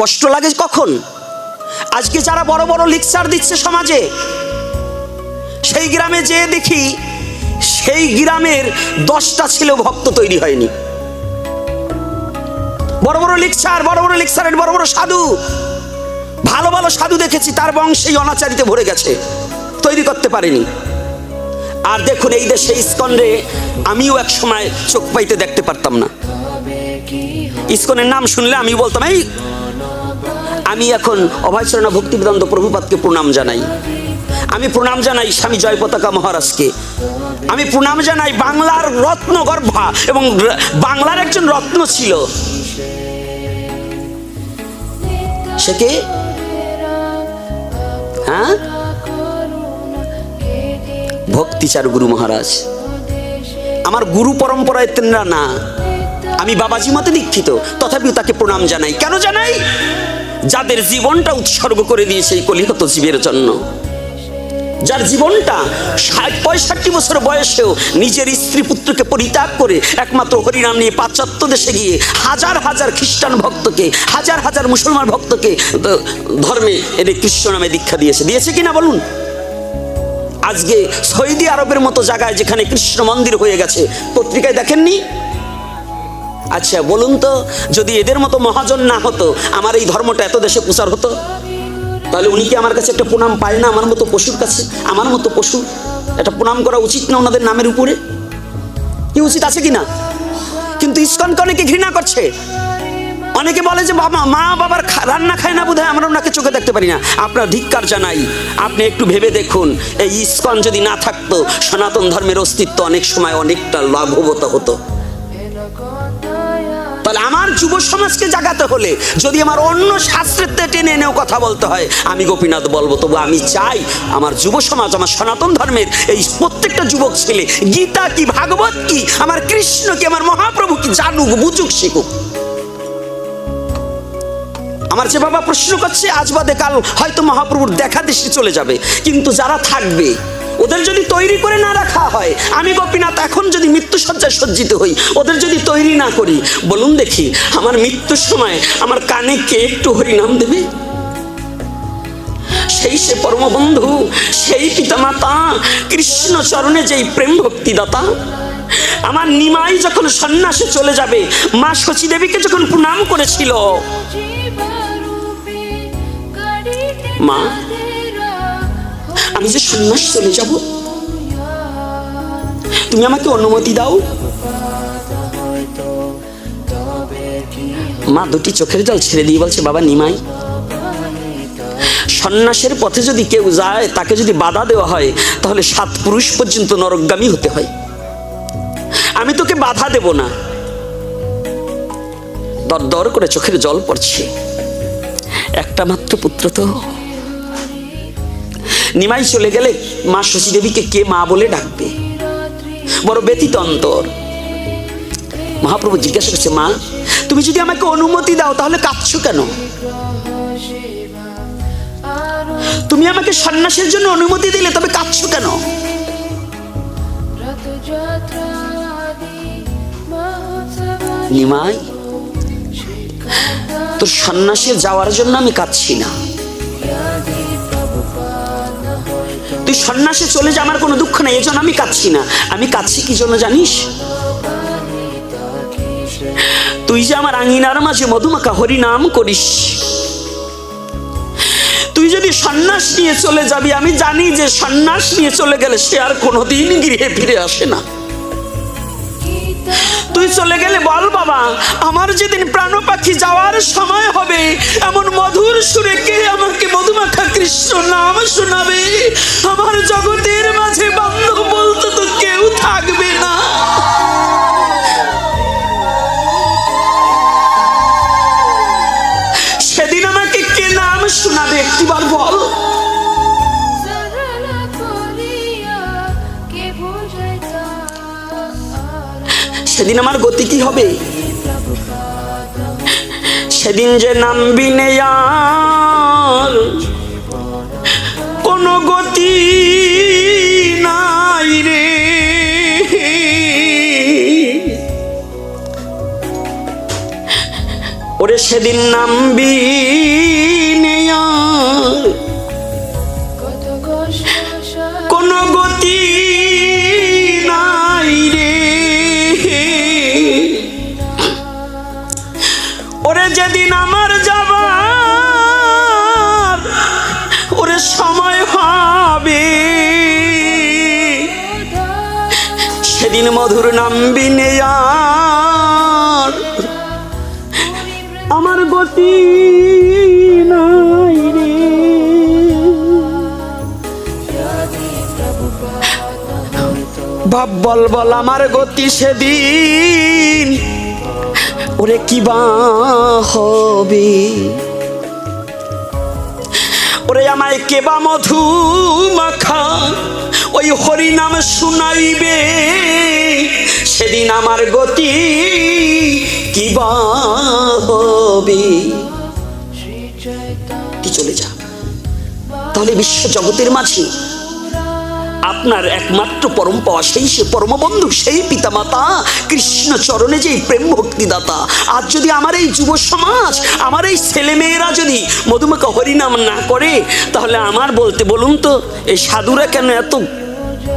কষ্ট লাগে কখন? আজকে যারা বড় বড় লেকচার দিচ্ছে সমাজে, সেই গ্রামে যেয়ে দেখি সেই গ্রামের 10টা ছেলে ভক্ত তৈরি হয়নি। বড় বড় লেকচারের বড় বড় সাধু, ভালো ভালো সাধু দেখেছি, তার বংশেই অনাচারিতে ভরে গেছে, তৈরি করতে পারেনি। আর দেখুন এই দেশে ইসকনে আমিও এক সময় চোখ পাইতে দেখতে পারতাম না। ইসকনের নাম শুনলে আমি বলতাম এই, আমি এখন অভয়চরণা ভক্তিবেদান্ত প্রভুপাদকে প্রণাম জানাই, আমি প্রণাম জানাই স্বামী জয়পতাকা মহারাজকে, আমি প্রণাম জানাই বাংলার রত্ন গর্ভা এবং বাংলার একজন রত্ন ছিল, সে কে? হ্যাঁ, ভক্তিচার গুরু মহারাজ। আমার গুরু পরম্পরায় তেনরা না, আমি বাবাজি মতে দীক্ষিত, তথাপিও তাকে প্রণাম জানাই। কেন জানাই? যাদের জীবনটা উৎসর্গ করে দিয়েছে এই কলিহত জীবের জন্য, যার জীবনটা 60-65 বছর বয়সেও নিজের স্ত্রী পুত্রকে পরিত্যাগ করে একমাত্র হরিনাম নিয়ে পাশ্চাত্য দেশে গিয়ে হাজার হাজার খ্রিস্টান ভক্তকে, হাজার হাজার মুসলমান ভক্তকে ধর্মে এনে কৃষ্ণ নামে দীক্ষা দিয়েছে কিনা বলুন? আজকে সৌদি আরবের মতো জায়গায় যেখানে কৃষ্ণ মন্দির হয়ে গেছে, পত্রিকায় দেখেননি? আচ্ছা বলুন তো, যদি এদের মতো মহাজন না হতো, আমার এই ধর্মটা এত দেশে প্রচার হতো? তাহলে উনি কি আমার কাছে একটা প্রণাম পায় না? আমার মতো পশুর কাছে, আমার মতো পশু একটা প্রণাম করা উচিত না ওনাদের নামের উপরে? কি উচিত আছে কিনা? কিন্তু ইসকনকে অনেকে ঘৃণা করছে, অনেকে বলে যে বাবা মা বাবার রান্না খায় না বোধহয়, আমরা ওনাকে চোখে দেখতে পারি না। আপনার ধিক্কার জানাই, আপনি একটু ভেবে দেখুন, এই ইসকন যদি না থাকতো, সনাতন ধর্মের অস্তিত্ব অনেক সময় অনেকটা লাঘবত হতো। তাহলে আমার যুব সমাজকে জাগাতে হলে যদি আমার অন্য শাস্ত্রের টেনে এনেও কথা বলতে হয়, আমি গোপীনাথ বলবো। তবু আমি চাই আমার যুব সমাজ, আমার সনাতন ধর্মের এই প্রত্যেকটা যুবক ছেলে গীতা কি, ভাগবত কি, আমার কৃষ্ণ কি, আমার মহাপ্রভু কি জানুক, বুঝুক, শিখুক। আমার যে বাবা প্রশ্ন করছে, আজ বাদে কাল হয়তো মহাপ্রভুর দেখা দৃষ্টি চলে যাবে, কিন্তু যারা থাকবে ওদের যদি তৈরি করে না রাখা হয়, আমি গোপীনাথ এখন যদি মৃত্যুসজ্জায় সজ্জিত হই, ওদের যদি তৈরি না করি, বলুন দেখি আমার মৃত্যুর সময় আমার কানে কে একটু হরিনাম দেবে? সেই সে পরমবন্ধু, সেই পিতামাতা কৃষ্ণ চরণে যেই প্রেম ভক্তি দাতা। আমার নিমাই যখন সন্ন্যাসে চলে যাবে, মা শচী দেবীকে যখন প্রণাম করেছিল, মা আমি যে সন্ন্যাস চলে যাব, তুমি আমাকে অনুমতি দাও। মা দুটি চোখের জল ছেড়ে দিয়ে বলছে, বাবা নিমাই, সন্ন্যাসের পথে যদি কেউ যায়, তাকে যদি বাধা দেওয়া হয়, তাহলে 7 পুরুষ পর্যন্ত নরকগামী হতে হয়। আমি তোকে বাধা দেব না। দর দর করে চোখের জল পড়ছে, একটা মাত্র পুত্র তো। নিমাই চলে গেলে মা শচী দেবীকে কে মা বলে ডাকবে? বড় ব্যথিত অন্তর। মহাপ্রভু জিজ্ঞাসা করছে, মা তুমি যদি আমাকে অনুমতি দাও, তাহলে কাঁদছো কেন? তুমি আমাকে সন্ন্যাসের জন্য অনুমতি দিলে, তবে কাঁদছো কেন? নিমাই, তোর সন্ন্যাসে যাওয়ার জন্য আমি কাঁদছি না। তুই সন্ন্যাসে চলে যা, আমার কোনো দুঃখ নেই, এজন্য আমি কাঁদছি না। আমি কাঁদছি কি জন্য জানিস? তুই যে আমার আঙিনার মাঝে মধুমাখা হরি নাম করিস, তুই যদি সন্ন্যাস নিয়ে চলে যাবি, আমি জানি যে সন্ন্যাস নিয়ে চলে গেলে সে আর কোনোদিন গৃহে ফিরে আসে না। তুই চলে গেলে বল বাবা, আমার যেদিন প্রাণ পাখি যাওয়ার সময় হবে, এমন মধুর সুরে কে আমাকে মধুমাখা কৃষ্ণ নাম শোনাবে? আমার জগতের মাঝে বান্ধব বলতে তো কেউ থাকবে না। সেদিন আমাকে কে নাম শোনাবে একটিবার বল? সেদিন আমার গতি কি হবে? সেদিন যে নামবি নে আর কোনো গতি নাই রে। ওরে সেদিন নামবি কোন গতি নাই রে। ওরে যেদিন আমার যাবার ওরে সময় হবে, সেদিন মধুর নামবি আর আমার গতি নাই রে। ভাব বল বল আমার গতি সেদিন ওরে কি বা হবে। ওরে আমায় কেবা মধু মাখা ওই হরি নাম শুনাইবে, সেদিন আমার গতি কি বা হবে। তুই চলে যা, তাহলে বিশ্ব জগতের মাঝে আপনার একমাত্র পরম পাওয়া সেই সে পরম বন্ধু, সেই পিতামাতা কৃষ্ণ চরণে যে প্রেম ভক্তি দাতা। আজ যদি আমার এই যুব সমাজ, আমার এই ছেলেমেয়েরা যদি মধুমাখা হরিনাম না করে, তাহলে আমার বলতে বলুন তো এই সাধুরা কেন এত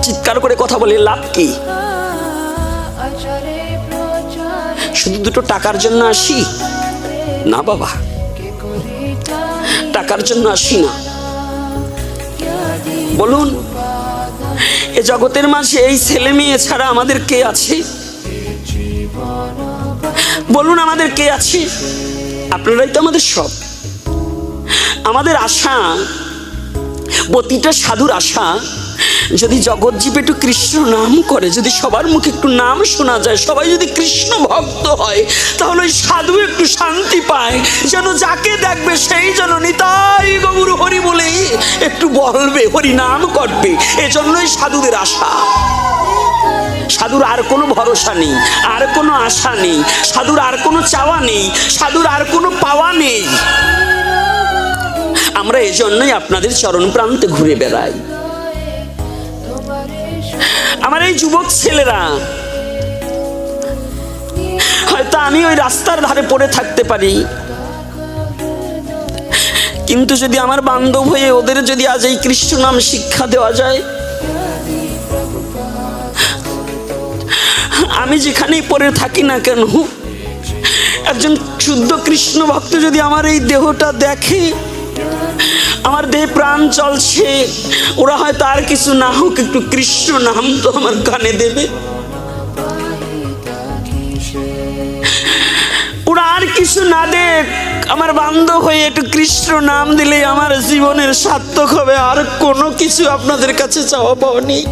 চিৎকার করে কথা বলে লাভ কি? শুধু দুটো টাকার জন্য আসি না বাবা, টাকার জন্য আসি না। বলুন এ জগতের মাঝে এই ছেলে মেয়ে ছাড়া আমাদের কে আছে? বলুন আমাদের কে আছে? আপনারাই তো আমাদের সব। আমাদের আশা, প্রতিটা সাধুর আশা, যদি জগৎজীব একটু কৃষ্ণ নাম করে, যদি সবার মুখে একটু নাম শোনা যায়, সবাই যদি কৃষ্ণ ভক্ত হয়, তাহলে ওই সাধু একটু শান্তি পায়, যেন যাকে দেখবে সেই যেন নিতাই গৌর হরি বলে একটু বলবে, হরি নাম করবে। এজন্যই সাধুদের আশা। সাধুর আর কোনো ভরসা নেই, আর কোনো আশা নেই, সাধুর আর কোনো চাওয়া নেই, সাধুর আর কোনো পাওয়া নেই। আমরা এজন্যই আপনাদের চরণ প্রান্তে ঘুরে বেড়াই। আমার এই যুবক ছেলেরা, হয়তো আমি ওই রাস্তার ধারে পড়ে থাকতে পারি, কিন্তু যদি আমার বান্ধব হয়ে ওদের যদি আজ এই কৃষ্ণ নাম শিক্ষা দেওয়া যায়, আমি যেখানেই পড়ে থাকি না কেন, একজন শুদ্ধ কৃষ্ণ ভক্ত যদি আমার এই দেহটা দেখে, আমার দেহে প্রাণ চলছে, ওরা হয়তো আর কিছু না হোক একটু কৃষ্ণ নাম তো আমার কানে দেবে। ওরা আর কিছু না দেখ, আমার বান্ধব হয়ে একটু কৃষ্ণ নাম দিলে আমার জীবনের সার্থক হবে। আর কোনো কিছু আপনাদের কাছে চাওয়া পাওয়া নেই।